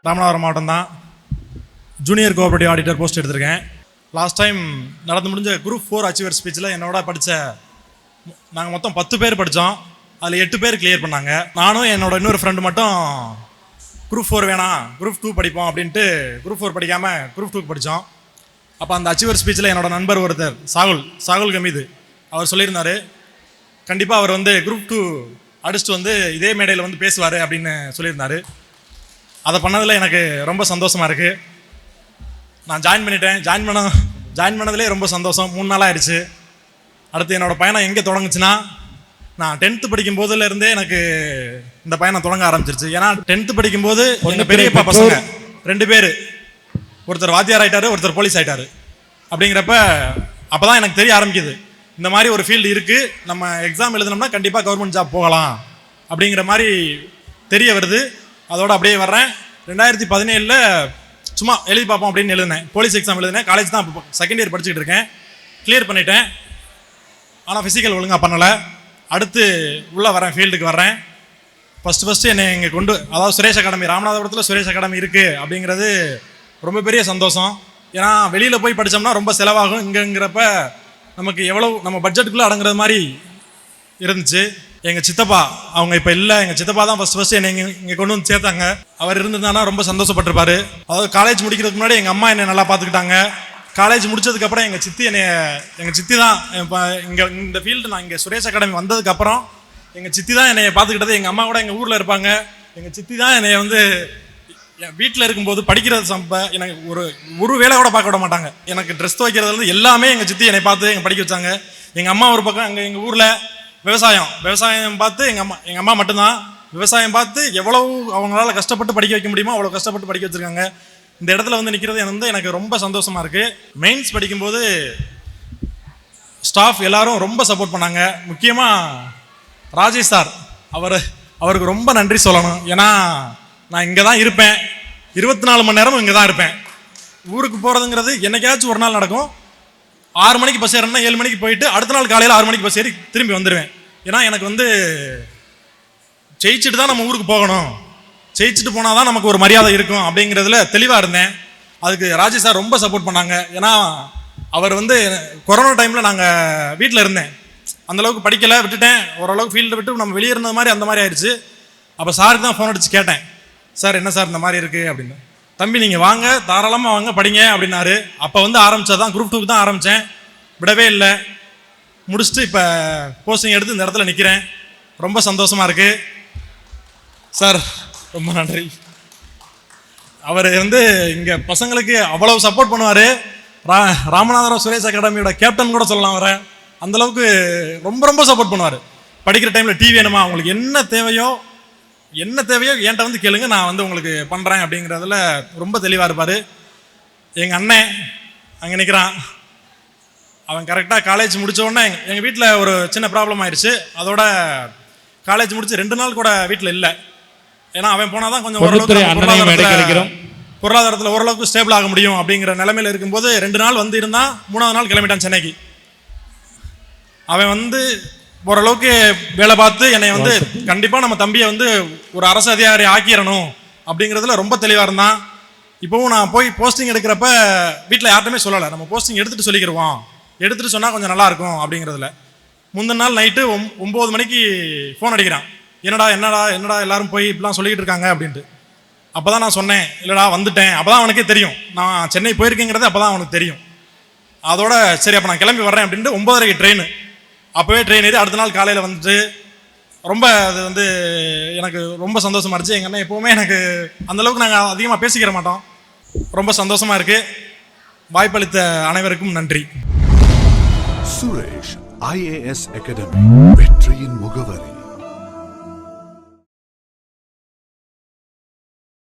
ராமநாதபுரம் மாவட்டம் தான். Junior cooperative auditor post எடுத்திருக்கேன். லாஸ்ட் டைம் நடந்து முடிஞ்ச குரூப் 4 அச்சீவர் ஸ்பீச்சில் என்னோட படித்த நாங்கள் மொத்தம் 10 பேர் படித்தோம். அதில் 8 பேர் கிளியர் பண்ணாங்க. நானும் என்னோட இன்னொரு ஃப்ரெண்டு மட்டும் குரூப் 4 வேணாம், குரூப் 2 படிப்போம் அப்படின்ட்டு குரூப் 4 படிக்காமல் குரூப் 2 படித்தோம். அப்போ அந்த அச்சீவர் ஸ்பீச்சில் என்னோட நண்பர் ஒருத்தர் சாகுல் கமீது அவர் சொல்லியிருந்தார், கண்டிப்பாக அவர் வந்து குரூப் 2 அடிச்சுட்டு வந்து இதே மேடையில் வந்து பேசுவார் அப்படின்னு சொல்லியிருந்தார். அதை பண்ணதில் எனக்கு ரொம்ப சந்தோஷமாக இருக்குது. நான் ஜாயின் பண்ணிட்டேன். ஜாயின் பண்ணதிலே ரொம்ப சந்தோஷம். 3 நாள் ஆயிடுச்சு. அடுத்து என்னோடய பயணம் எங்கே தொடங்குச்சுன்னா, நான் 10th படிக்கும் போதுலேருந்தே எனக்கு இந்த பயணம் தொடங்க ஆரம்பிச்சிருச்சு. ஏன்னா 10th படிக்கும்போது எங்கள் பெரியப்பா பசங்க 2 பேர், ஒருத்தர் வாத்தியார் ஆகிட்டாரு, ஒருத்தர் போலீஸ் ஆகிட்டாரு. அப்படிங்கிறப்ப அப்போ தான் எனக்கு தெரிய ஆரம்பிக்குது, இந்த மாதிரி ஒரு ஃபீல்டு இருக்குது, நம்ம எக்ஸாம் எழுதினோம்னா கண்டிப்பாக கவர்மெண்ட் ஜாப் போகலாம் அப்படிங்கிற மாதிரி தெரிய வருது. அதோடு அப்படியே வர்றேன். 2017 சும்மா எழுதி பார்ப்போம் அப்படின்னு எழுதினேன். போலீஸ் எக்ஸாம் எழுதினேன். காலேஜ் தான் செகண்ட் இயர் படிச்சுக்கிட்டு இருக்கேன். கிளியர் பண்ணிட்டேன். ஆனால் ஃபிசிக்கல் ஒழுங்காக பண்ணலை. அடுத்து உள்ளே வரேன், ஃபீல்டுக்கு வர்றேன். ஃபஸ்ட்டு என்னை இங்கே அதாவது சுரேஷ் அகாடமி, ராமநாதபுரத்தில் சுரேஷ் அகாடமி இருக்குது அப்படிங்கிறது ரொம்ப பெரிய சந்தோஷம். ஏன்னா வெளியில் போய் படித்தோம்னா ரொம்ப செலவாகும். இங்கேங்கிறப்ப நமக்கு எவ்வளோ நம்ம பட்ஜெட்டுக்குள்ளே அடங்குறது மாதிரி இருந்துச்சு. எங்கள் சித்தப்பா அவங்க இப்போ இல்லை. எங்கள் சித்தப்பா தான் ஃபஸ்ட்டு என்னை இங்கே கொண்டு வந்து சேர்த்தாங்க. அவர் இருந்திருந்தானா ரொம்ப சந்தோஷப்பட்டிருப்பார். அதாவது காலேஜ் முடிக்கிறதுக்கு முன்னாடி எங்கள் அம்மா என்னை நல்லா பார்த்துக்கிட்டாங்க. காலேஜ் முடிச்சதுக்கப்புறம் எங்கள் சித்தி தான் இப்போ இங்கே இந்த ஃபீல்டு, நான் இங்கே சுரேஷ் அகாடமி வந்ததுக்கப்புறம் எங்கள் சித்தி தான் என்னை பார்த்துக்கிட்டது. எங்கள் அம்மா கூட எங்கள் ஊரில் இருப்பாங்க. எங்கள் சித்தி தான் என்னை வந்து என் வீட்டில் இருக்கும்போது படிக்கிறது எனக்கு ஒரு வேலை கூட பார்க்க விட மாட்டாங்க. எனக்கு ட்ரெஸ் துவைக்கிறதுலேருந்து எல்லாமே எங்கள் சித்தி என்னை பார்த்து எங்கள் படிக்க வச்சாங்க. எங்கள் அம்மா ஒரு பக்கம் அங்கே எங்கள் ஊரில் விவசாயம் பார்த்து எங்கள் அம்மா மட்டும்தான் விவசாயம் பார்த்து எவ்வளவு அவங்களால கஷ்டப்பட்டு படிக்க வைக்க முடியுமோ அவ்வளோ கஷ்டப்பட்டு படிக்க வச்சுருக்காங்க. இந்த இடத்துல வந்து நிற்கிறது எனக்கு ரொம்ப சந்தோஷமாக இருக்குது. மெயின்ஸ் படிக்கும்போது ஸ்டாஃப் எல்லாரும் ரொம்ப சப்போர்ட் பண்ணாங்க. முக்கியமாக ராஜேஷ் சார், அவருக்கு ரொம்ப நன்றி சொல்லணும். ஏன்னா நான் இங்கே தான் இருப்பேன், 24 மணி நேரமும் இங்கே தான் இருப்பேன். ஊருக்கு போகிறதுங்கிறது என்னைக்காச்சும் ஒரு நாள் நடக்கும். 6 மணிக்கு பஸ் ஏறணும்னா 7 மணிக்கு போயிட்டு அடுத்த நாள் காலையில் 6 மணிக்கு பஸ் ஏறி திரும்பி வந்துடுவேன். ஏன்னா எனக்கு வந்து ஜெயிச்சுட்டு தான் நம்ம ஊருக்கு போகணும், ஜெயிச்சுட்டு போனால் தான் நமக்கு ஒரு மரியாதை இருக்கும் அப்படிங்கிறதுல தெளிவாக இருந்தேன். அதுக்கு ராஜேஷ் சார் ரொம்ப சப்போர்ட் பண்ணாங்க. ஏன்னா அவர் வந்து கொரோனா டைமில் நாங்கள் வீட்டில் இருந்தேன், அந்தளவுக்கு படிக்கலை, விட்டுட்டேன். ஓரளவுக்கு ஃபீல்டு விட்டு நம்ம வெளியே இருந்த மாதிரி அந்த மாதிரி ஆயிடுச்சு. அப்போ சாருக்கு தான் ஃபோன் அடித்து கேட்டேன், சார் என்ன சார் இந்த மாதிரி இருக்குது அப்படின்னு. தம்பி நீங்கள் வாங்க, தாராளமாக வாங்க, படிங்க அப்படின்னாரு. அப்போ வந்து ஆரம்பித்ததான் குரூப் 2 தான் ஆரம்பித்தேன். விடவே இல்லை. முடிச்சுட்டு இப்போ போஸ்டிங் எடுத்து இந்த இடத்துல நிற்கிறேன். ரொம்ப சந்தோஷமாக இருக்குது சார். ரொம்ப நன்றி. அவர் வந்து இங்கே பசங்களுக்கு அவ்வளவு சப்போர்ட் பண்ணுவார். ராமநாதபுரம் சுரேஷ் அகாடமியோட கேப்டன் கூட சொல்லலாம். அவரை அந்தளவுக்கு ரொம்ப சப்போர்ட் பண்ணுவார். படிக்கிற டைமில் டிவி வேணுமா, உங்களுக்கு என்ன தேவையோ என்கிட்ட வந்து கேளுங்க, நான் வந்து உங்களுக்கு பண்ணுறேன் அப்படிங்கிறதுல ரொம்ப தெளிவாக இருப்பார். எங்கள் அண்ணன் அங்கே நிற்கிறான். அவன் கரெக்டாக காலேஜ் முடித்த உடனே எங்கள் வீட்டில் ஒரு சின்ன ப்ராப்ளம் ஆயிடுச்சு. அதோட காலேஜ் முடிச்சு 2 நாள் கூட வீட்டில் இல்லை. ஏன்னா அவன் போனால் தான் கொஞ்சம் பொருளாதாரத்தில் ஓரளவுக்கு ஸ்டேபிள் ஆக முடியும் அப்படிங்கிற நிலைமையில் இருக்கும்போது 2 நாள் வந்து இருந்தால் 3ஆவது நாள் கிளம்பிட்டான் சென்னைக்கு. அவன் வந்து ஓரளவுக்கு வேலை பார்த்து என்னை வந்து கண்டிப்பாக நம்ம தம்பியை வந்து ஒரு அரசு அதிகாரி ஆக்கிடணும் அப்படிங்கிறதுல ரொம்ப தெளிவாக இருந்தான். இப்போவும் நான் போய் போஸ்டிங் எடுக்கிறப்ப வீட்டில் யார்ட்டுமே சொல்லலை, நம்ம போஸ்டிங் எடுத்துகிட்டு சொல்லிக்கிடுவோம், எடுத்துகிட்டு சொன்னால் கொஞ்சம் நல்லாயிருக்கும் அப்படிங்கிறதுல. முந்தின நாள் நைட்டு 9 மணிக்கு ஃபோன் அடிக்கிறான். என்னடா எல்லாரும் போய் இப்படிலாம் சொல்லிக்கிட்டு இருக்காங்க அப்படின்ட்டு. அப்போ தான் நான் சொன்னேன், இல்லைடா வந்துட்டேன். அப்போ தான் அவனுக்கே தெரியும் நான் சென்னை போயிருக்கேங்கிறது. அப்போ தான் அவனுக்கு தெரியும். அதோட சரி அப்போ நான் கிளம்பி வர்றேன் அப்படின்ட்டு 9:30 ட்ரெயின். அப்போவே ட்ரெயின் ஏறி அடுத்த நாள் காலையில் வந்துட்டு ரொம்ப அது வந்து எனக்கு ரொம்ப சந்தோஷமாக இருந்துச்சு. எங்கள் அண்ணன் எப்போவுமே எனக்கு அந்தளவுக்கு நாங்கள் அதிகமாக பேசிக்கிற மாட்டோம். ரொம்ப சந்தோஷமாக இருக்குது. வாய்ப்பளித்த அனைவருக்கும் நன்றி. சுரேஷ் IAS அகாடமி, வெற்றியின் முகவரி.